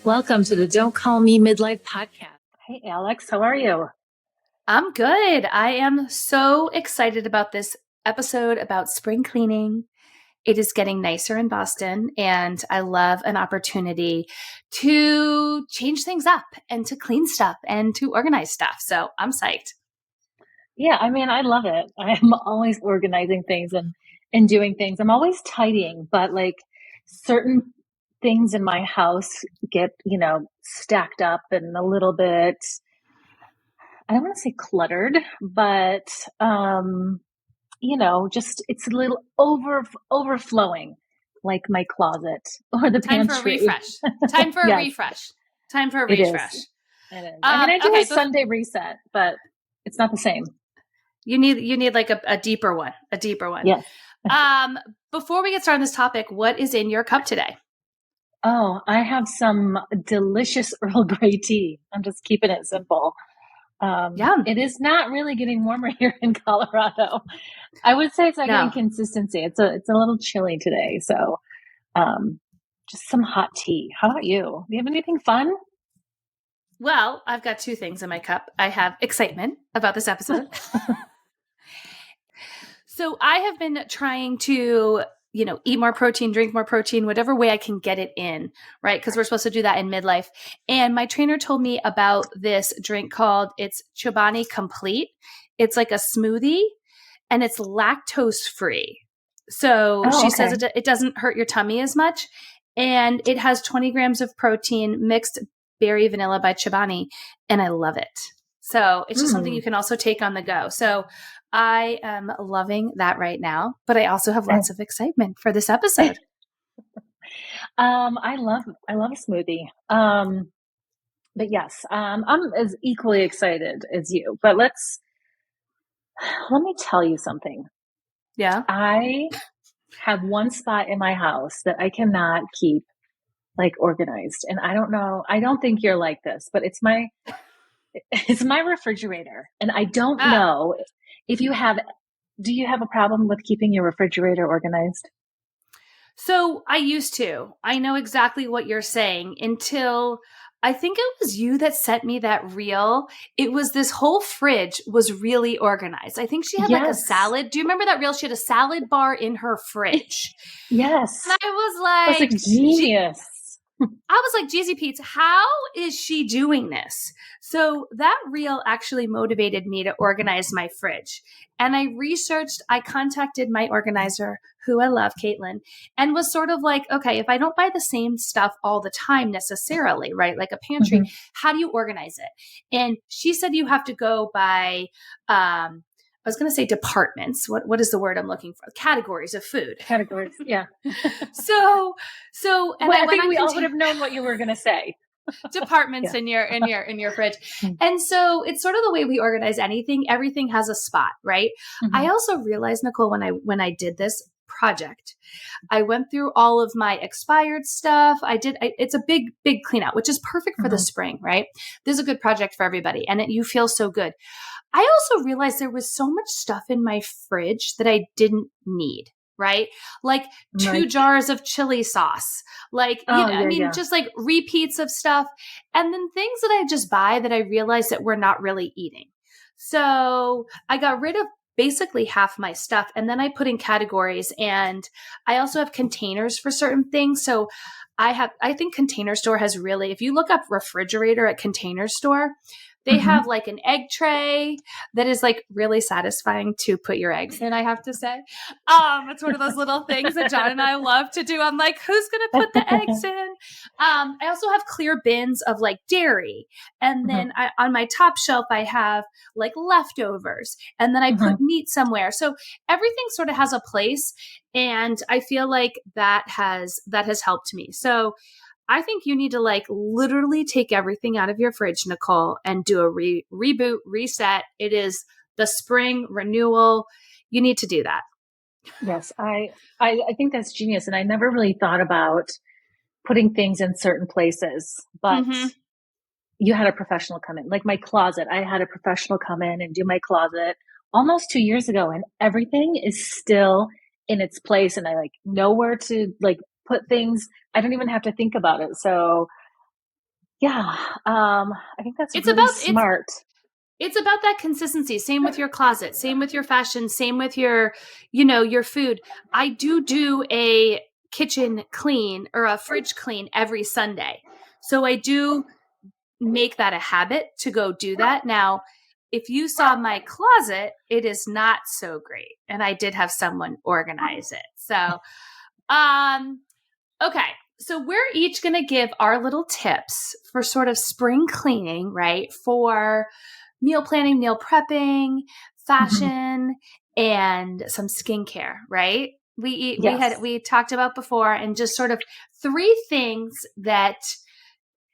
Welcome to the Don't Call Me Midlife podcast. Hey, Alix, how are you? I'm good. I am so excited about this episode about spring cleaning. It is getting nicer in Boston, and I love an opportunity to change things up and to clean stuff and to organize stuff. So I'm psyched. Yeah, I love it. I'm always organizing things and doing things. I'm always tidying, but like certain things in my house get, stacked up and a little bit, I don't want to say cluttered, but just it's a little overflowing, like my closet or the Time for a pantry. refresh. Time for a Yes, refresh. Time for a it refresh. is. It is. I do Okay, a Sunday reset, but it's not the same. you need like a deeper one, a deeper one. Yes. Before we get started on this topic, what is in your cup today? Oh, I have some delicious Earl Grey tea. I'm just keeping it simple. Yum. It is not really getting warmer here in Colorado. I would say it's not No. getting consistency. It's a little chilly today, so just some hot tea. How about you? Do you have anything fun? Well, I've got two things in my cup. I have excitement about this episode. So I have been trying to, eat more protein, drink more protein, whatever way I can get it in, right? Because we're supposed to do that in midlife. And my trainer told me about this drink called, it's Chobani Complete. It's like a smoothie and it's lactose free. So she says it doesn't hurt your tummy as much. And it has 20 grams of protein, mixed berry vanilla by Chobani. And I love it. So it's just something you can also take on the go. So I am loving that right now, but I also have lots of excitement for this episode. I love a smoothie. But yes, I'm as equally excited as you. But let me tell you something. Yeah. I have one spot in my house that I cannot keep like organized. And I don't know, I don't think you're like this, but it's my refrigerator. And I don't know if do you have a problem with keeping your refrigerator organized? So I used to. I know exactly what you're saying until I think it was you that sent me that reel. It was this whole fridge was really organized. I think she had like a salad. Do you remember that reel? She had a salad bar in her fridge. Yes. And I was like, genius. I was like, Jeezy Pete's, how is she doing this? So that reel actually motivated me to organize my fridge. And I contacted my organizer, who I love, Caitlin, and was sort of like, okay, if I don't buy the same stuff all the time necessarily, right? Like a pantry, how do you organize it? And she said you have to go by, I was going to say departments. What is the word I'm looking for? Categories of food. Categories, yeah. So, and I think we all would have known what you were going to say. Departments in your fridge. And so it's sort of the way we organize anything. Everything has a spot, right? I also realized, Nicole, when I did this project, I went through all of my expired stuff. It's a big clean out, which is perfect for the spring, right? This is a good project for everybody. And you feel so good. I also realized there was so much stuff in my fridge that I didn't need. Right? Like 2 jars of chili sauce, like, just like repeats of stuff. And then things that I just buy that I realized that we're not really eating. So I got rid of basically half my stuff. And then I put in categories, and I also have containers for certain things. So I think Container Store has really, if you look up refrigerator at Container Store, they have like an egg tray that is like really satisfying to put your eggs in, I have to say. It's one of those little things that John and I love to do. I'm like, who's going to put the eggs in? I also have clear bins of like dairy. And then on my top shelf, I have like leftovers. And then I put meat somewhere. So everything sort of has a place. And I feel like that has helped me. So I think you need to like literally take everything out of your fridge, Nicole, and do a reboot, reset. It is the spring renewal. You need to do that. Yes, I think that's genius. And I never really thought about putting things in certain places, but you had a professional come in. Like my closet, I had a professional come in and do my closet almost 2 years ago, and everything is still in its place. And I like know where to like put things. I don't even have to think about it. So Yeah. I think that's It's really about smart. It's about that consistency. Same with your closet, same with your fashion, same with your, your food. I do a kitchen clean or a fridge clean every Sunday. So I do make that a habit to go do that. Now, if you saw my closet, it is not so great. And I did have someone organize it. So, okay. So we're each going to give our little tips for sort of spring cleaning, right? For meal planning, meal prepping, fashion, and some skincare, right? We talked about before, and just sort of 3 things that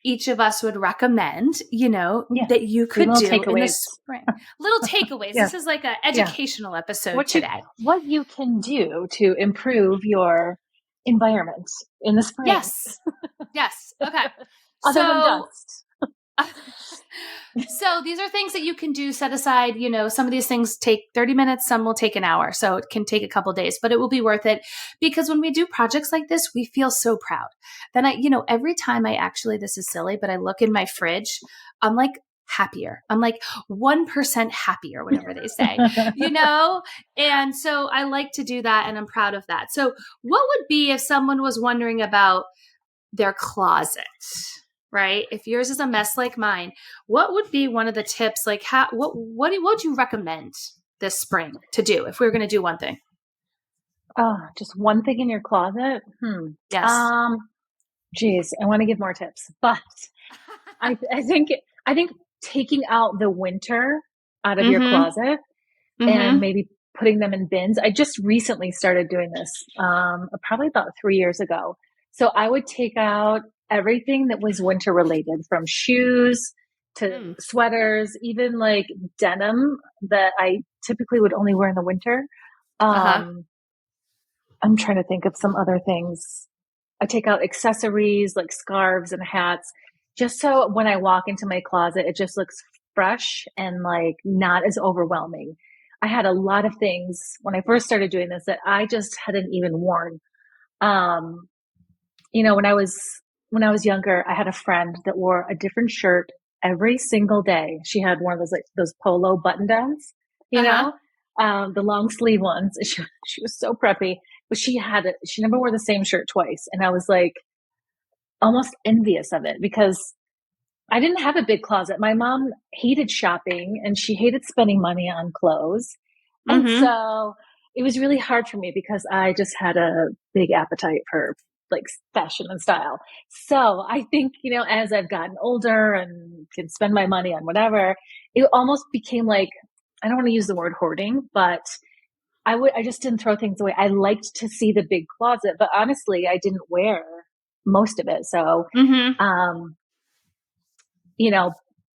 each of us would recommend, that you could do in the spring. Little takeaways. This is like an educational episode today. What you can do to improve your environment in the spring. Yes. Okay. Other than dust. So these are things that you can do, set aside, some of these things take 30 minutes, some will take an hour. So it can take a couple days, but it will be worth it, because when we do projects like this, we feel so proud. Then every time this is silly, but I look in my fridge, I'm like happier. I'm like 1% happier, whatever they say, And so I like to do that, and I'm proud of that. So what would be if someone was wondering about their closet? Right? If yours is a mess like mine, what would be one of the tips? Like, what would you recommend this spring to do if we were going to do one thing? Just one thing in your closet? Yes. Geez, I want to give more tips, but I think taking out the winter out of your closet and maybe putting them in bins. I just recently started doing this, probably about 3 years ago. So I would take out everything that was winter related, from shoes to sweaters, even like denim that I typically would only wear in the winter. I'm trying to think of some other things. I take out accessories like scarves and hats, just so when I walk into my closet, it just looks fresh and like not as overwhelming. I had a lot of things when I first started doing this that I just hadn't even worn. When I was younger, I had a friend that wore a different shirt every single day. She had one of those polo button downs, the long sleeve ones. She was so preppy, but she never wore the same shirt twice. And I was like almost envious of it, because I didn't have a big closet. My mom hated shopping and she hated spending money on clothes. And so it was really hard for me, because I just had a big appetite for like fashion and style. So I think, as I've gotten older and can spend my money on whatever, it almost became like, I don't want to use the word hoarding, but I just didn't throw things away. I liked to see the big closet, but honestly, I didn't wear most of it. So,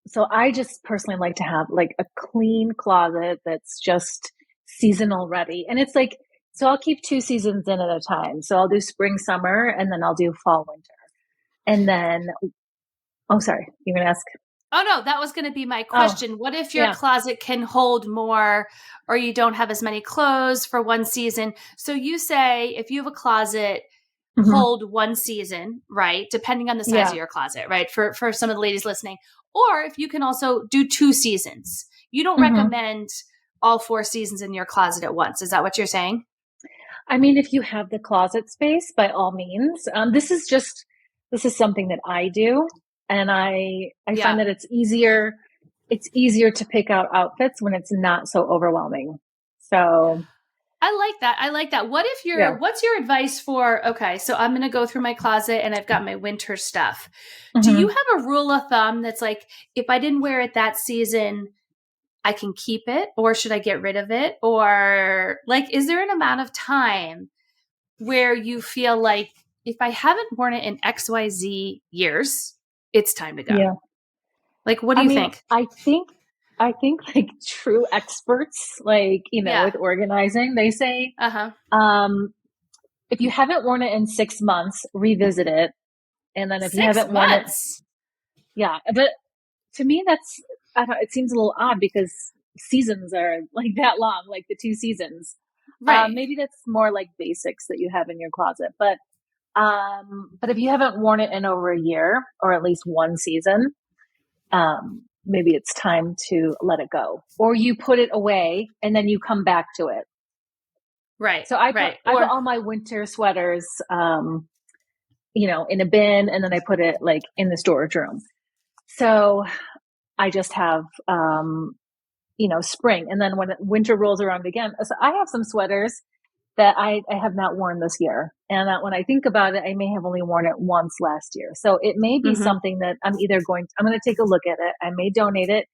so I just personally like to have like a clean closet that's just seasonal ready. And it's like, so I'll keep 2 seasons in at a time. So I'll do spring, summer, and then I'll do fall, winter. And then, sorry, you're going to ask? Oh, no, that was going to be my question. What if your closet can hold more, or you don't have as many clothes for one season? So you say if you have a closet, hold one season, right? Depending on the size of your closet, right? For some of the ladies listening. Or if you can also do 2 seasons. You don't recommend all 4 seasons in your closet at once. Is that what you're saying? I mean, if you have the closet space, by all means. This is something that I do. And I find that it's easier to pick out outfits when it's not so overwhelming. So I like that. What's your advice for, okay, so I'm going to go through my closet and I've got my winter stuff. Do you have a rule of thumb that's like, if I didn't wear it that season, I can keep it, or should I get rid of it? Or like, is there an amount of time where you feel like if I haven't worn it in XYZ years, it's time to go? Yeah. Like, what do you think? I think like true experts, like, with organizing, they say, if you haven't worn it in 6 months, revisit it. And then if you haven't worn it, but to me, it seems a little odd, because seasons are like that long, like the 2 seasons. Right. Maybe that's more like basics that you have in your closet. But But if you haven't worn it in over a year or at least one season, maybe it's time to let it go, or you put it away and then you come back to it. Right. So I put all my winter sweaters, in a bin, and then I put it like in the storage room. So I just have, spring. And then when winter rolls around again, so I have some sweaters that I have not worn this year. And when I think about it, I may have only worn it once last year. So it may be something that I'm going to take a look at it. I may donate it.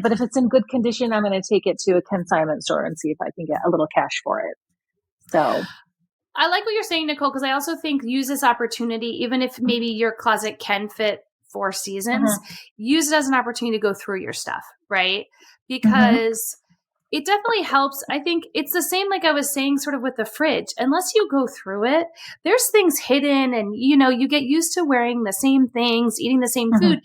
But if it's in good condition, I'm going to take it to a consignment store and see if I can get a little cash for it. So I like what you're saying, Nicole, because I also think use this opportunity, even if maybe your closet can fit 4 seasons, use it as an opportunity to go through your stuff, right? Because it definitely helps. I think it's the same, like I was saying, sort of with the fridge. Unless you go through it, there's things hidden and, you get used to wearing the same things, eating the same food.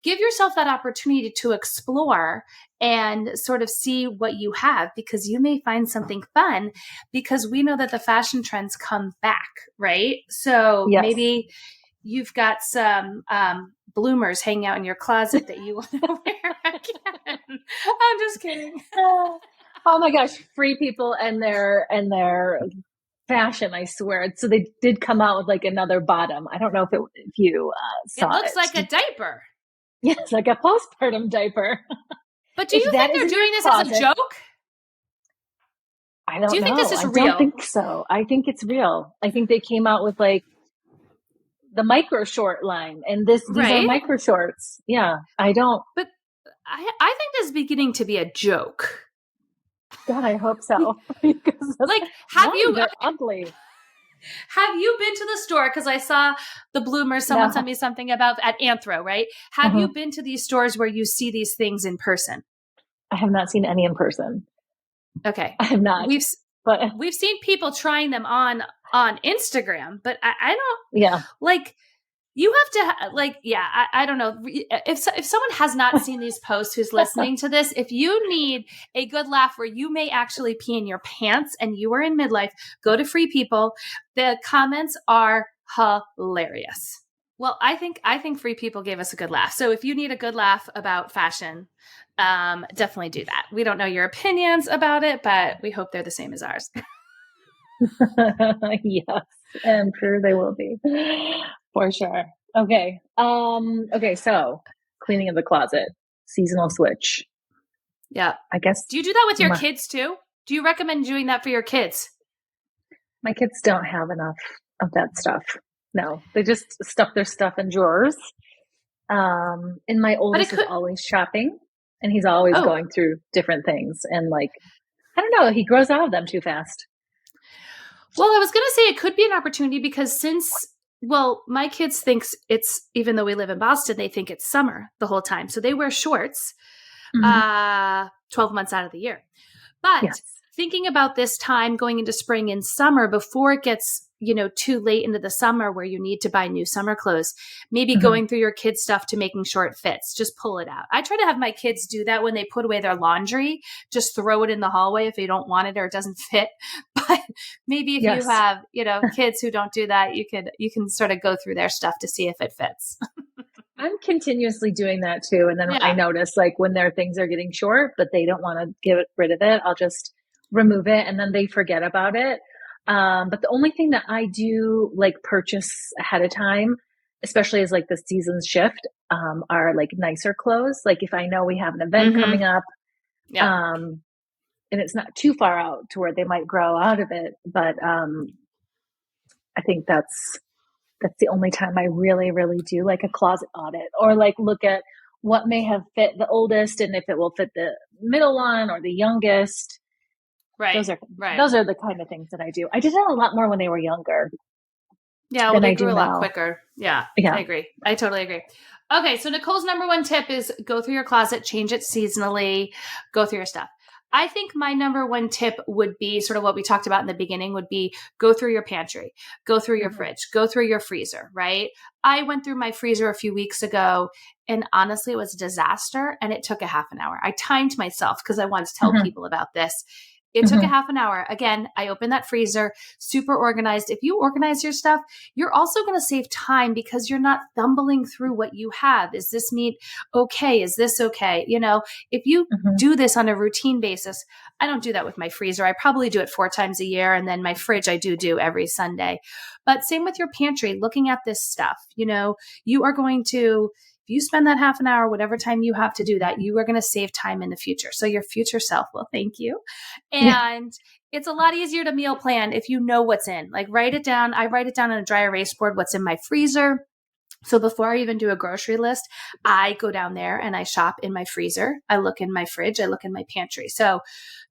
Give yourself that opportunity to explore and sort of see what you have, because you may find something fun, because we know that the fashion trends come back, right? So maybe you've got some bloomers hanging out in your closet that you want to wear again. I'm just kidding. Oh my gosh, Free People and their fashion, I swear. So they did come out with like another bottom. I don't know if you saw it. It looks like a diaper. Yes, like a postpartum diaper. But do you think they're doing this as a joke? I don't know. Do you think this is real? I don't think so. I think it's real. I think they came out with like the micro short line, and these are micro shorts. Yeah, I don't. But I think this is beginning to be a joke. God, I hope so. Like, they're ugly. Have you been to the store? Because I saw the bloomers. Someone sent me something about at Anthro, right? Have you been to these stores where you see these things in person? I have not seen any in person. Okay. I have not. We've seen people trying them on Instagram, but I don't. Yeah. Like, you have to I don't know. If someone has not seen these posts who's listening to this, if you need a good laugh where you may actually pee in your pants and you are in midlife, go to Free People. The comments are hilarious. Well, I think Free People gave us a good laugh. So if you need a good laugh about fashion, definitely do that. We don't know your opinions about it, but we hope they're the same as ours. Yes, I'm sure they will be. For sure. Okay. So cleaning of the closet, seasonal switch. Yeah. I guess. Do you do that with your kids too? Do you recommend doing that for your kids? My kids don't have enough of that stuff. No, they just stuff their stuff in drawers. And my oldest is always shopping, and he's always going through different things. And like, I don't know, he grows out of them too fast. Well, I was going to say it could be an opportunity because my kids thinks it's, even though we live in Boston, they think it's summer the whole time. So they wear shorts 12 months out of the year. But thinking about this time going into spring and summer before it gets, too late into the summer where you need to buy new summer clothes, maybe going through your kids' stuff to making sure it fits, just pull it out. I try to have my kids do that when they put away their laundry, just throw it in the hallway if they don't want it or it doesn't fit. But maybe if you have, kids who don't do that, you can sort of go through their stuff to see if it fits. I'm continuously doing that too. And then I notice like when their things are getting short, but they don't want to get rid of it, I'll just remove it and then they forget about it. But the only thing that I do like purchase ahead of time, especially as like the seasons shift, are like nicer clothes. Like if I know we have an event coming up, and it's not too far out to where they might grow out of it. But, I think that's the only time I really, really do like a closet audit or like look at what may have fit the oldest and if it will fit the middle one or the youngest. Right. Those are the kind of things that I do. I did that a lot more when they were younger. Yeah, well, they grew a lot quicker. Yeah, I agree. I totally agree. Okay, so Nicole's number one tip is go through your closet, change it seasonally, go through your stuff. I think my number one tip would be sort of what we talked about in the beginning would be go through your pantry, go through your fridge, go through your freezer, right? I went through my freezer a few weeks ago and honestly, it was a disaster and it took a half an hour. I timed myself because I wanted to tell people about this. It took a half an hour. Again, I opened that freezer, super organized. If you organize your stuff, you're also going to save time because you're not thumbling through what you have. Is this meat okay? Is this okay? If you do this on a routine basis, I don't do that with my freezer. I probably do it 4 times a year. And then my fridge, I do every Sunday. But same with your pantry, looking at this stuff, you are going to, if you spend that half an hour, whatever time you have to do that, you are going to save time in the future. So your future self will thank you. And it's a lot easier to meal plan if you know what's in. Like write it down. I write it down on a dry erase board, what's in my freezer. So before I even do a grocery list, I go down there and I shop in my freezer. I look in my fridge. I look in my pantry. So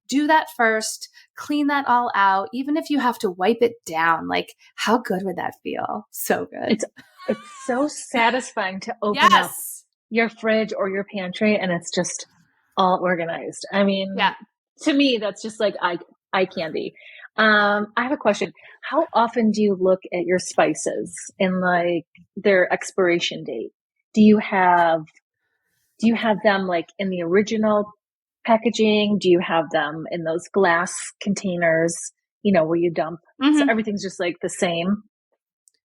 do that first, clean that all out. Even if you have to wipe it down, like how good would that feel? So good. It's so satisfying to open up your fridge or your pantry and it's just all organized. I mean, to me, that's just like eye candy. I have a question. How often do you look at your spices and like their expiration date? Do you have them like in the original packaging? Do you have them in those glass containers, where you dump? So everything's just like the same.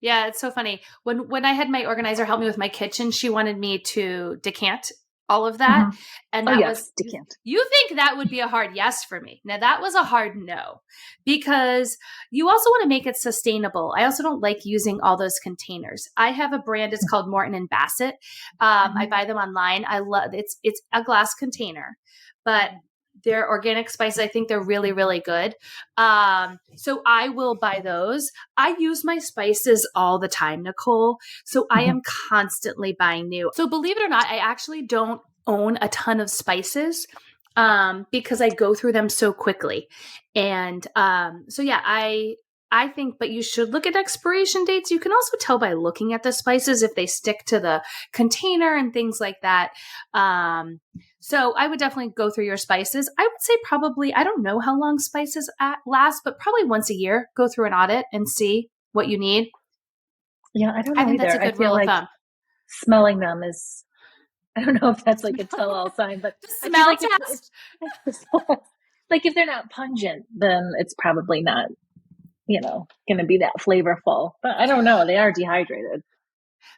Yeah, it's so funny. When I had my organizer help me with my kitchen, she wanted me to decant all of that. And that was decant. You think that would be a hard yes for me. Now that was a hard no, because you also want to make it sustainable. I also don't like using all those containers. I have a brand, it's called Morton and Bassett. I buy them online. I love it's a glass container, but their organic spices, I think they're really, really good. So I will buy those. I use my spices all the time, Nicole. So I am constantly buying new. So believe it or not, I actually don't own a ton of spices because I go through them so quickly. And so yeah, I think, but you should look at expiration dates. You can also tell by looking at the spices if they stick to the container and things like that. So I would definitely go through your spices. I would say probably, I don't know how long spices last, but probably once a year, go through an audit and see what you need. Yeah, I don't know I think either. that's a good rule of thumb. Smelling them is, I don't know if that's like a tell-all sign, but smell like test. Like if they're not pungent, then it's probably not, going to be that flavorful. But I don't know. They are dehydrated.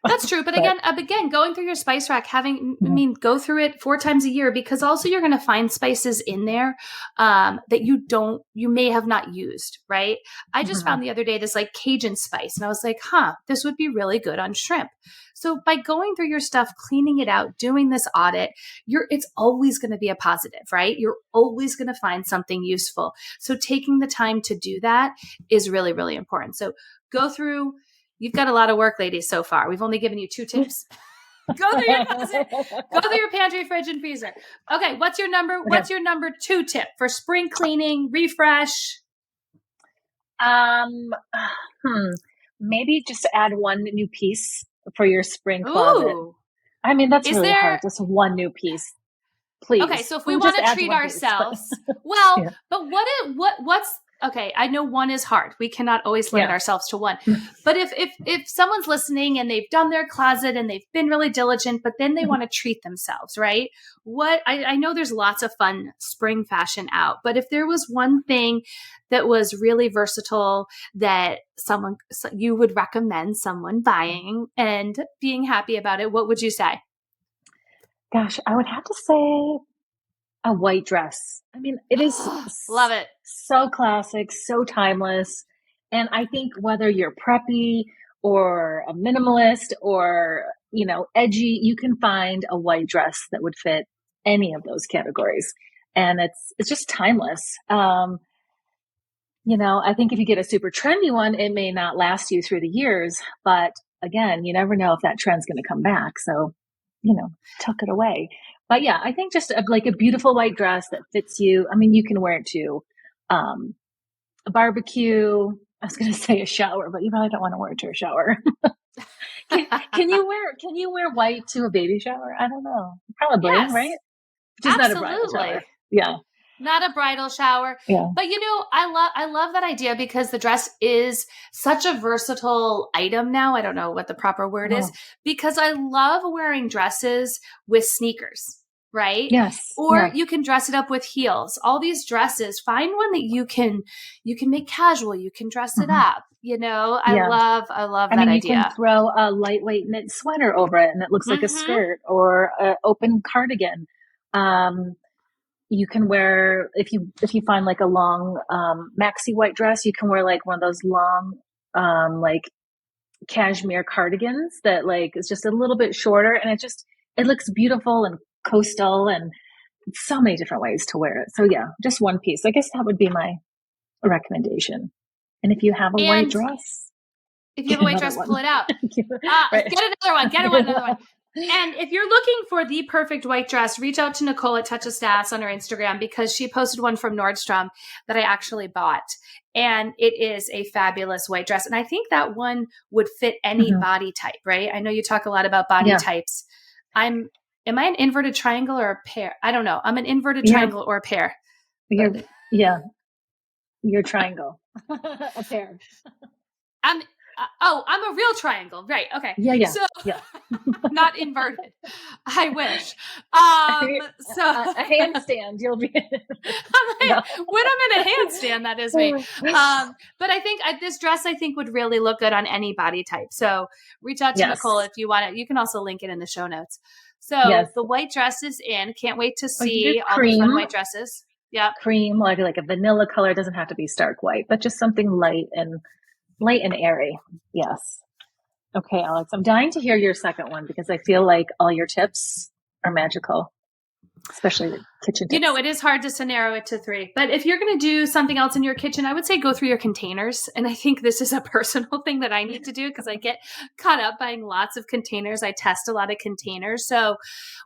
That's true. But again, going through your spice rack, go through it 4 times a year, because also you're going to find spices in there that you may have not used, right? I just found the other day this like Cajun spice and I was like, this would be really good on shrimp. So by going through your stuff, cleaning it out, doing this audit, it's always going to be a positive, right? You're always going to find something useful. So taking the time to do that is really, really important. So go through. You've got a lot of work, ladies, so far. We've only given you 2 tips. Go through your closet, go through your pantry, fridge, and freezer. Okay, what's your number 2 tip for spring cleaning, refresh? Maybe just to add one new piece for your spring closet. Ooh. I mean, that's really hard. Just one new piece. Please. Okay, so if we want to treat ourselves, but what's okay, I know 1 is hard. We cannot always limit ourselves to 1. But if someone's listening and they've done their closet and they've been really diligent, but then they want to treat themselves, right? I know there's lots of fun spring fashion out, but if there was one thing that was really versatile that you would recommend someone buying and being happy about it, what would you say? Gosh, I would have to say a white dress. I mean, it is love it. So classic, so timeless. And I think whether you're preppy or a minimalist or, edgy, you can find a white dress that would fit any of those categories. And it's just timeless. I think if you get a super trendy one, it may not last you through the years, but again, you never know if that trend's going to come back. So, tuck it away. But yeah, I think just like a beautiful white dress that fits you. I mean, you can wear it to a barbecue. I was going to say a shower, but you probably don't want to wear it to a shower. Can you wear white to a baby shower? I don't know. Probably, right? Just absolutely. Not a bridal shower. Yeah. Not a bridal shower. Yeah. But I love that idea because the dress is such a versatile item now. I don't know what the proper word is, because I love wearing dresses with sneakers. right? Yes. Or you can dress it up with heels. All these dresses, find one that you can make casual. You can dress it up. I love that you idea. can throw a lightweight knit sweater over it and it looks like a skirt, or an open cardigan. You can wear, if you find like a long maxi white dress, you can wear like one of those long like cashmere cardigans that like is just a little bit shorter, and it looks beautiful and coastal, and so many different ways to wear it. So yeah, just one piece. I guess that would be my recommendation. And if you have a white dress, pull it out. Right. Get another one. And if you're looking for the perfect white dress, reach out to Nicole at Touch of Stas on her Instagram, because she posted one from Nordstrom that I actually bought. And it is a fabulous white dress. And I think that one would fit any body type, right? I know you talk a lot about body types. Am I an inverted triangle or a pear? I don't know. I'm an inverted triangle or a pear. You're triangle. A pear. I'm a real triangle. Right. Okay. So, not inverted. I wish. So a handstand, you'll be. When I'm in a handstand, that is me. But I think this dress, would really look good on any body type. So reach out to Nicole if you want it. You can also link it in the show notes. So the white dress is in. Can't wait to see all the fun white dresses. Yeah. Cream, like a vanilla color. It doesn't have to be stark white, but just something light and airy. Yes. Okay, Alex, I'm dying to hear your second one, because I feel like all your tips are magical, especially the kitchen tips. It is hard to narrow it to 3. But if you're going to do something else in your kitchen, I would say go through your containers. And I think this is a personal thing that I need to do, because I get caught up buying lots of containers. I test a lot of containers. So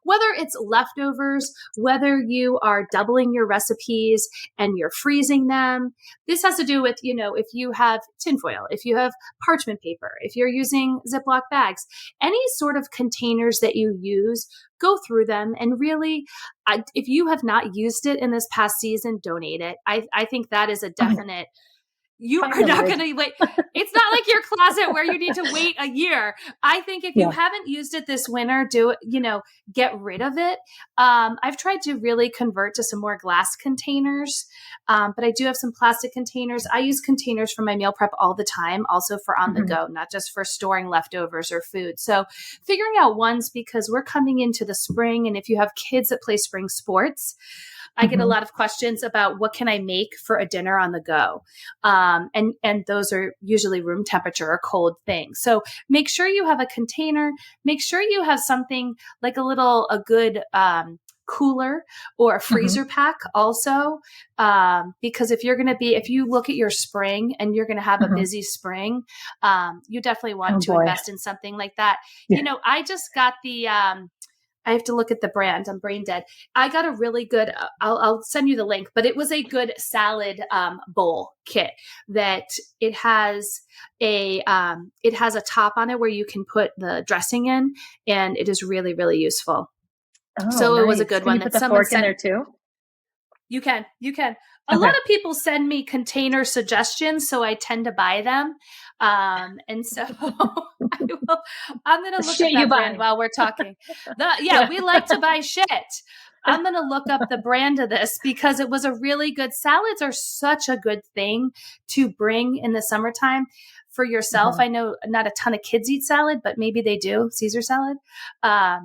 whether it's leftovers, whether you are doubling your recipes and you're freezing them, this has to do with, if you have tinfoil, if you have parchment paper, if you're using Ziploc bags, any sort of containers that you use, go through them. And really, if you have not used it in this past season, donate it. I think that is a definite. You are not going to wait. It's not like your closet where you need to wait a year. I think if you haven't used it this winter, do it, get rid of it. I've tried to really convert to some more glass containers, but I do have some plastic containers. I use containers for my meal prep all the time, also for on the go, not just for storing leftovers or food. So figuring out ones, because we're coming into the spring, and if you have kids that play spring sports, I get a lot of questions about what can I make for a dinner on the go. And those are usually room temperature or cold things. So make sure you have a container, make sure you have something like a good cooler or a freezer pack also. Because if you look at your spring and you're going to have a busy spring, you definitely want to invest in something like that. Yeah. I just got I have to look at the brand. I'm brain dead. I got a really good, I'll send you the link, but it was a good salad bowl kit that it has a top on it where you can put the dressing in, and it is really, really useful. So It was a good one. Can you put the fork in there too? You can. A lot of people send me container suggestions, so I tend to buy them. And so I'm going to look at that brand while we're talking. We like to buy shit. I'm going to look up the brand of this, because it was a really good. Salads are such a good thing to bring in the summertime for yourself. I know not a ton of kids eat salad, but maybe they do. Caesar salad. I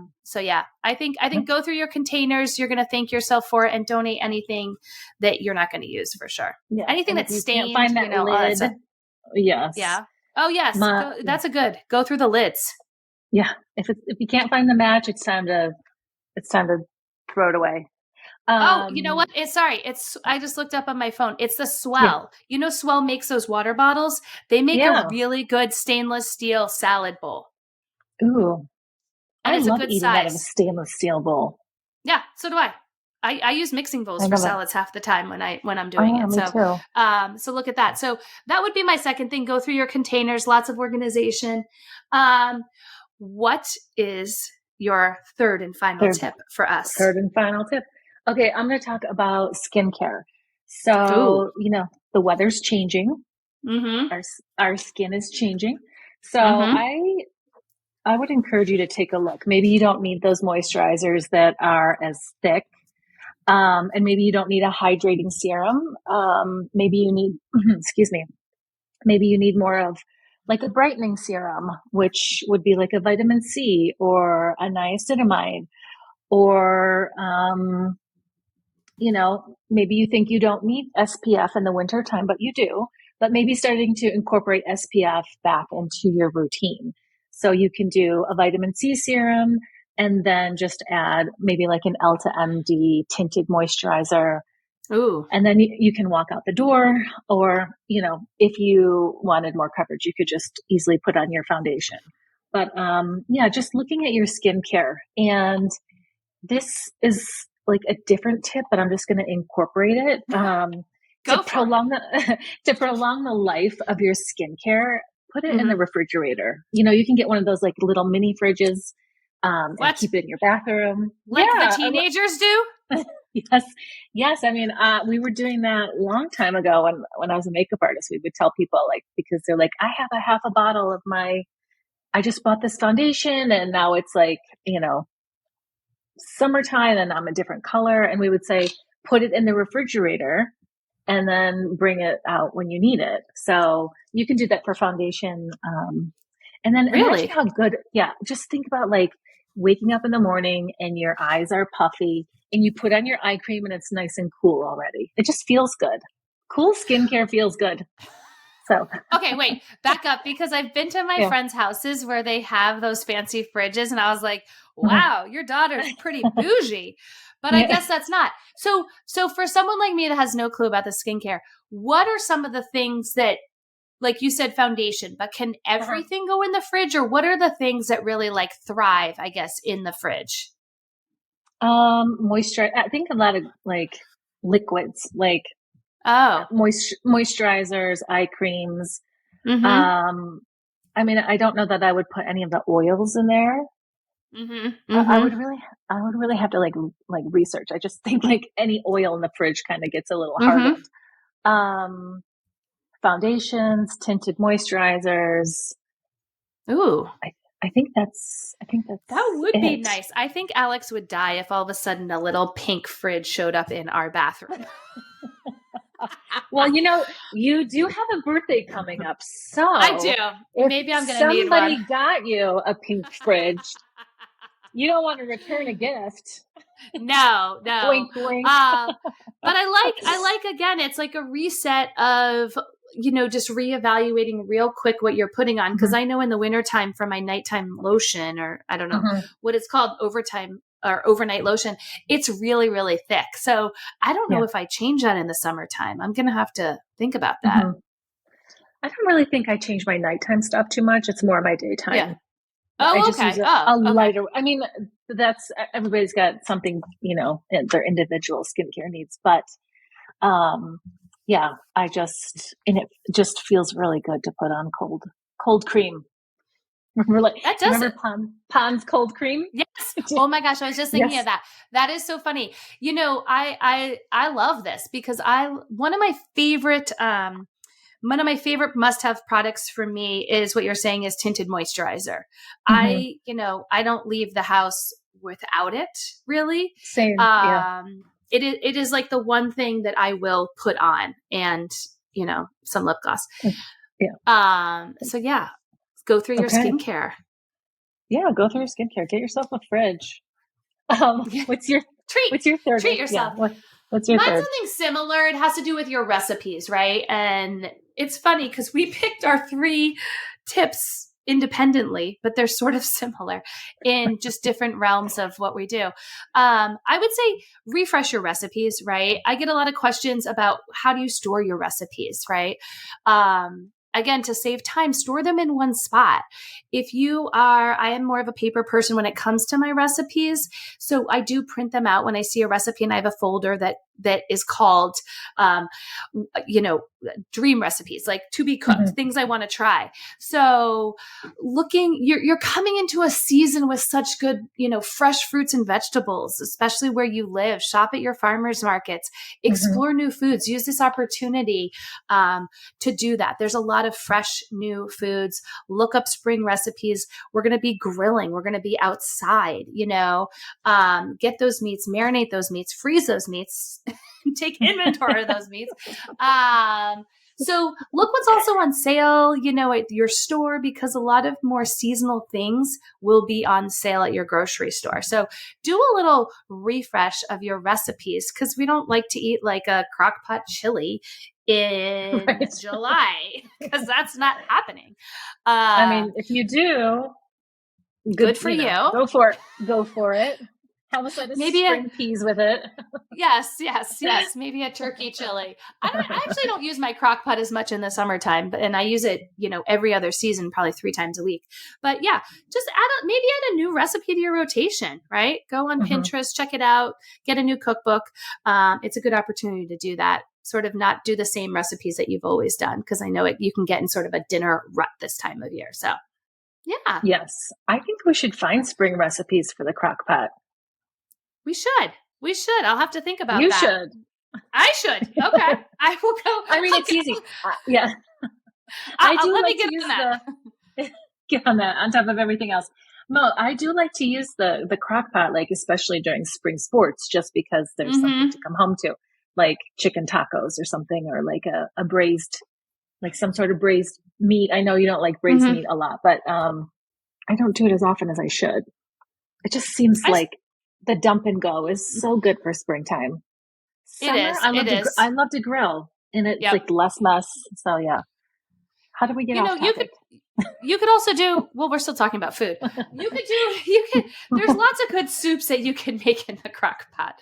think go through your containers. You're going to thank yourself for it, and donate anything that you're not going to use for sure. Yeah. Anything that's stained, find that lid. Yes. Yeah. Oh yes. That's a good, go through the lids. Yeah. If you can't find the match, it's time to throw it away. You know what? I just looked up on my phone. It's the Swell. Swell makes those water bottles. They make a really good stainless steel salad bowl. Ooh. And it's love a good eating size. Out of a stainless steel bowl. Yeah, so do I. I use mixing bowls for salads half the time when I'm doing it. Me too. So look at that. So that would be my second thing. Go through your containers, lots of organization. What is your third and final tip for us? Third and final tip. Okay, I'm going to talk about skincare. So, the weather's changing. Our skin is changing. So I I would encourage you to take a look. Maybe you don't need those moisturizers that are as thick. And maybe you don't need a hydrating serum. Maybe you need, excuse me, maybe you need more of like a brightening serum, which would be like a vitamin C or a niacinamide, or, maybe you think you don't need SPF in the wintertime, but you do. But maybe starting to incorporate SPF back into your routine. So you can do a vitamin C serum and then just add maybe like an Elta MD tinted moisturizer. Ooh. And then you can walk out the door, or, if you wanted more coverage, you could just easily put on your foundation. But just looking at your skincare. And this is like a different tip, but I'm just going to incorporate it. To prolong the life of your skincare, put it in the refrigerator. You can get one of those like little mini fridges and keep it in your bathroom. Like the teenagers do? Yes. I mean, we were doing that a long time ago when I was a makeup artist. We would tell people, like, because they're like, I have a half a bottle of I just bought this foundation and now it's like, summertime and I'm a different color. And we would say, put it in the refrigerator and then bring it out when you need it. So you can do that for foundation. And then really, imagine how good, just think about like waking up in the morning and your eyes are puffy and you put on your eye cream and it's nice and cool already. It just feels good. Cool skincare feels good. So. Okay, wait, back up, because I've been to my friends' houses where they have those fancy fridges and I was like, wow, your daughter's pretty bougie. But I guess that's not. So for someone like me that has no clue about the skincare, what are some of the things that, like you said, foundation, but can everything go in the fridge, or what are the things that really like thrive, I guess, in the fridge? Moisture. I think a lot of like liquids, like moisturizers, eye creams. I mean, I don't know that I would put any of the oils in there. I would really have to like research. I just think like any oil in the fridge kind of gets a little hardened. Foundations, tinted moisturizers. Ooh. I think that's that would be nice. I think Alix would die if all of a sudden a little pink fridge showed up in our bathroom. Well, you do have a birthday coming up, so I do. Maybe I'm going to need one. Somebody got you a pink fridge. You don't want to return a gift. No. Wink, wink. But I like, again, it's like a reset of, just reevaluating real quick what you're putting on. Cause I know in the wintertime for my nighttime lotion, or I don't know what it's called, overnight lotion, it's really, really thick. So I don't know if I change that in the summertime. I'm going to have to think about that. I don't really think I change my nighttime stuff too much. It's more my daytime. Yeah. I just use a lighter. I mean, that's, everybody's got something, their individual skincare needs, but, it just feels really good to put on cold cream. Remember Pond's cold cream? Yes. Oh my gosh. I was just thinking of that. That is so funny. I love this because one of my favorite must-have products for me is what you're saying is tinted moisturizer. I don't leave the house without it, really. Same. It is like the one thing that I will put on, and some lip gloss. Go through your skincare. Yeah, go through your skincare. Get yourself a fridge. What's your third? Treat yourself. Yeah. What's your third? Mine's something similar. It has to do with your recipes, right? And it's funny because we picked our 3 tips independently, but they're sort of similar in just different realms of what we do. I would say refresh your recipes, right? I get a lot of questions about how do you store your recipes, right? Again, to save time, store them in one spot. I am more of a paper person when it comes to my recipes. So I do print them out when I see a recipe and I have a folder that that is called, dream recipes, like to be cooked, things I want to try. So you're coming into a season with such good, fresh fruits and vegetables, especially where you live. Shop at your farmers markets, explore new foods, use this opportunity to do that. There's a lot of fresh new foods. Look up spring recipes. We're going to be grilling. We're going to be outside, get those meats, marinate those meats, freeze those meats, take inventory of those meats. So look what's also on sale, at your store, because a lot of more seasonal things will be on sale at your grocery store. So do a little refresh of your recipes, because we don't like to eat like a crock pot chili in July, because that's not happening. If you do, good for you. Go for it. Have a side of spring peas with it. Yes. Maybe a turkey chili. I actually don't use my crock pot as much in the summertime, and I use it, every other season, probably 3 times a week. But yeah, just add a new recipe to your rotation, right? Go on Pinterest, check it out, get a new cookbook. It's a good opportunity to do that. Sort of not do the same recipes that you've always done, because I know you can get in sort of a dinner rut this time of year. So yeah. Yes. I think we should find spring recipes for the crock pot. We should. I'll have to think about that. You should. I should. Okay. I will go. It's easy. Yeah. I do like to use get on that on top of everything else. Mo, I do like to use the crock pot, like especially during spring sports, just because there's something to come home to, like chicken tacos or something, or like a braised, like some sort of braised meat. I know you don't like braised meat a lot, but I don't do it as often as I should. It just seems like the dump and go is so good for springtime. Summer, it is. I love to grill, and it's like less mess. So yeah. How do we get off topic? You could also do, well, we're still talking about food. There's lots of good soups that you can make in the crock pot,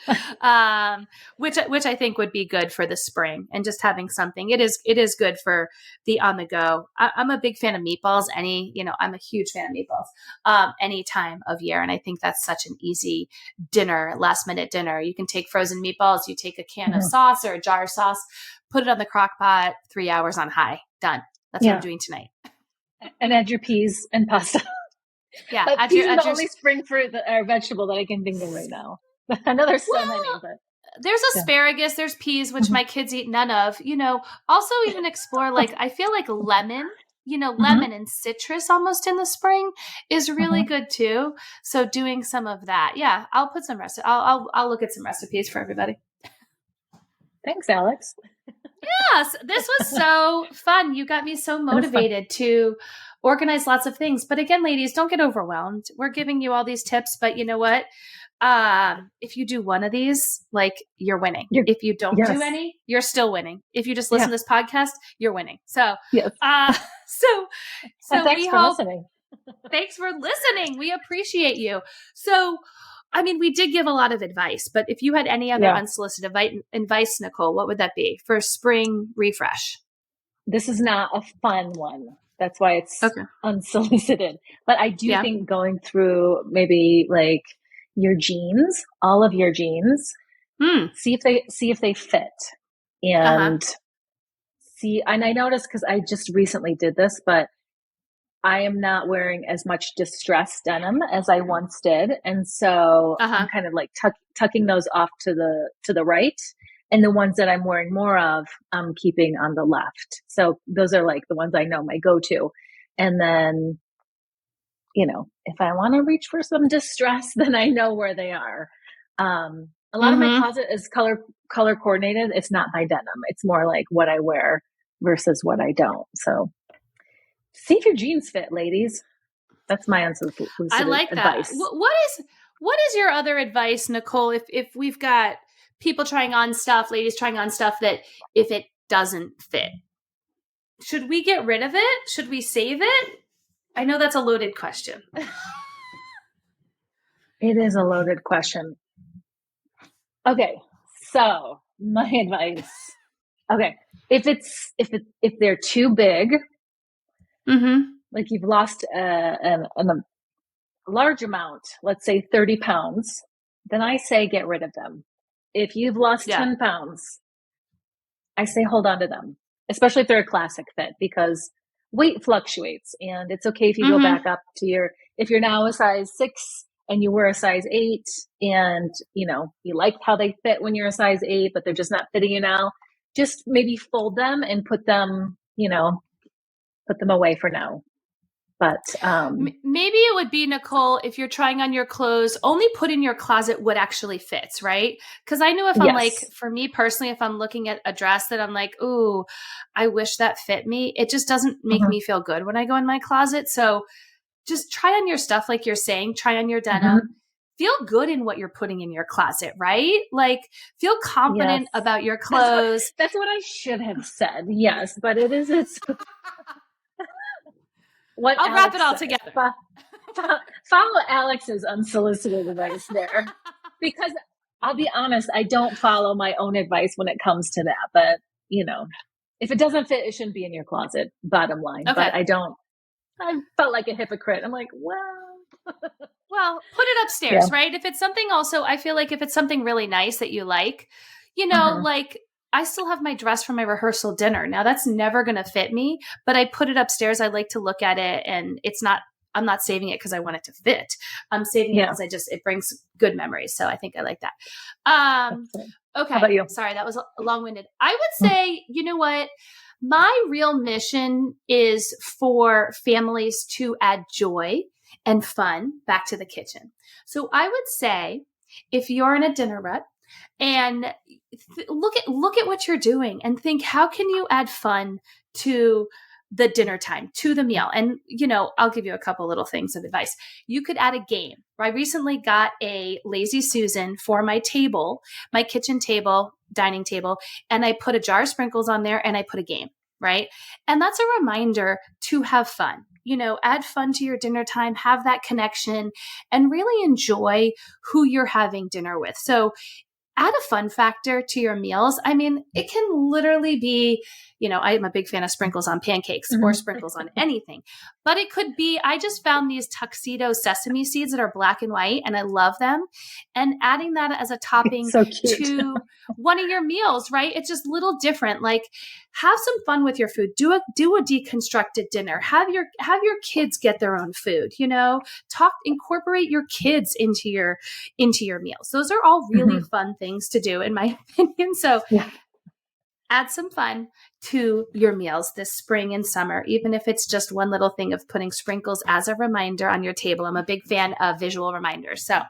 which I think would be good for the spring, and just having something. It is good for the on the go. I'm a big fan of meatballs. I'm a huge fan of meatballs, any time of year. And I think that's such an easy dinner, last minute dinner. You can take frozen meatballs, you take a can of sauce or a jar of sauce, put it on the crock pot, 3 hours on high, done. That's what I'm doing tonight. And add your peas and pasta. Yeah, but peas are the only spring fruit or vegetable that I can think of right now. I know there's so many, but there's asparagus, there's peas, which my kids eat none of. Also even explore, like, I feel like lemon. Lemon and citrus almost in the spring is really good too. So doing some of that, I'll put some I'll look at some recipes for everybody. Thanks, Alix. Yes, this was so fun. You got me so motivated to organize lots of things. But again, ladies, don't get overwhelmed. We're giving you all these tips, but you know what? If you do one of these, like, you're winning. If you don't do any, you're still winning. If you just listen to this podcast, you're winning. So, so thanks for listening. Thanks for listening. We appreciate you. So, we did give a lot of advice, but if you had any other unsolicited advice, Nicole, what would that be for spring refresh? This is not a fun one. That's why it's unsolicited. But I do think going through maybe like your jeans, all of your jeans, see if they fit, and see. And I noticed, because I just recently did this, but I am not wearing as much distressed denim as I once did. And so I'm kind of like tucking those off to the right. And the ones that I'm wearing more of, I'm keeping on the left. So those are like the ones I know, my go-to. And then, if I want to reach for some distress, then I know where they are. A lot of my closet is color coordinated. It's not by denim. It's more like what I wear versus what I don't. So see if your jeans fit, ladies. That's my unsolicited I like advice. That. What is your other advice, Nicole? If we've got people trying on stuff, ladies trying on stuff that if it doesn't fit, should we get rid of it? Should we save it? I know that's a loaded question. It is a loaded question. Okay, so my advice. Okay, if they're too big. Like you've lost a large amount, let's say 30 pounds, then I say get rid of them. If you've lost 10 pounds, I say hold on to them, especially if they're a classic fit, because weight fluctuates, and it's okay if you go back up to if you're now a size 6 and you were a size 8 and, you liked how they fit when you're a size 8, but they're just not fitting you now, just maybe fold them and put them away for now. But maybe it would be, Nicole, if you're trying on your clothes, only put in your closet what actually fits, right? Because I know if I'm like, for me personally, if I'm looking at a dress that I'm like, ooh, I wish that fit me, it just doesn't make me feel good when I go in my closet. So just try on your stuff, like you're saying, try on your denim. Feel good in what you're putting in your closet, right? Like, feel confident about your clothes. That's what I should have said. Yes, but it's what I'll wrap it all together. Follow Alex's unsolicited advice there, because I'll be honest, I don't follow my own advice when it comes to that. But if it doesn't fit, it shouldn't be in your closet. Bottom line. But I felt like a hypocrite. I'm like, well, put it upstairs, right? If it's something, also, I feel like if it's something really nice that you like, like, I still have my dress from my rehearsal dinner. Now that's never going to fit me, but I put it upstairs. I like to look at it, and I'm not saving it because I want it to fit. I'm saving it because it brings good memories. So I think I like that. Okay. How about you? Sorry, that was long-winded. I would say, you know what? My real mission is for families to add joy and fun back to the kitchen. So I would say, if you're in a dinner rut, and look at what you're doing and think, how can you add fun to the dinner time, to the meal? And, I'll give you a couple little things of advice. You could add a game. I recently got a Lazy Susan for my table, my kitchen table, dining table, and I put a jar of sprinkles on there and I put a game, right? And that's a reminder to have fun. Add fun to your dinner time, have that connection, and really enjoy who you're having dinner with. So add a fun factor to your meals. I mean, it can literally be, I'm a big fan of sprinkles on pancakes or sprinkles on anything, but it could be, I just found these tuxedo sesame seeds that are black and white, and I love them. And adding that as a topping to one of your meals, right? It's just a little different. Like, have some fun with your food. Do a deconstructed dinner. Have your kids get their own food, incorporate your kids into your meals. Those are all really fun things to do, in my opinion. So add some fun to your meals this spring and summer, even if it's just one little thing of putting sprinkles as a reminder on your table. I'm a big fan of visual reminders. So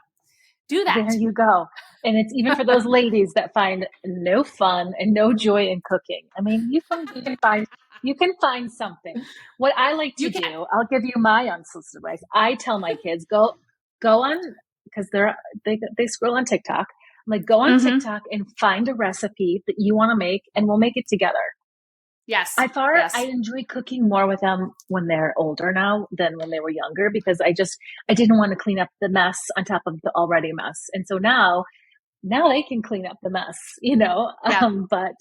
do that. There you go. And it's even for those ladies that find no fun and no joy in cooking. I mean, you can find something. What I like to do, I'll give you my unsolicited advice. I tell my kids, go on, because they scroll on TikTok. I'm like, go on TikTok and find a recipe that you want to make, and we'll make it together. Yes. I enjoy cooking more with them when they're older now than when they were younger, because I didn't want to clean up the mess on top of the already mess. And so now they can clean up the mess, but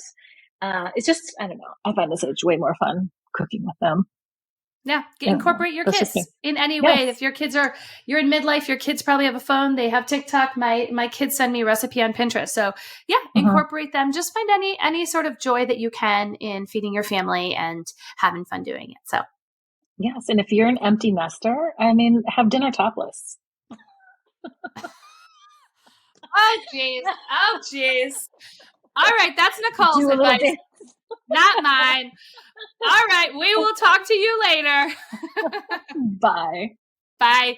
it's just, I don't know. I find this age way more fun cooking with them. Yeah. Incorporate your kids in any way. If you're in midlife, your kids probably have a phone. They have TikTok. My kids send me a recipe on Pinterest. So incorporate them. Just find any sort of joy that you can in feeding your family and having fun doing it. So. Yes. And if you're an empty nester, I mean, have dinner topless. Oh, jeez. All right. That's Nicole's advice. Not mine. All right. We will talk to you later. Bye. Bye.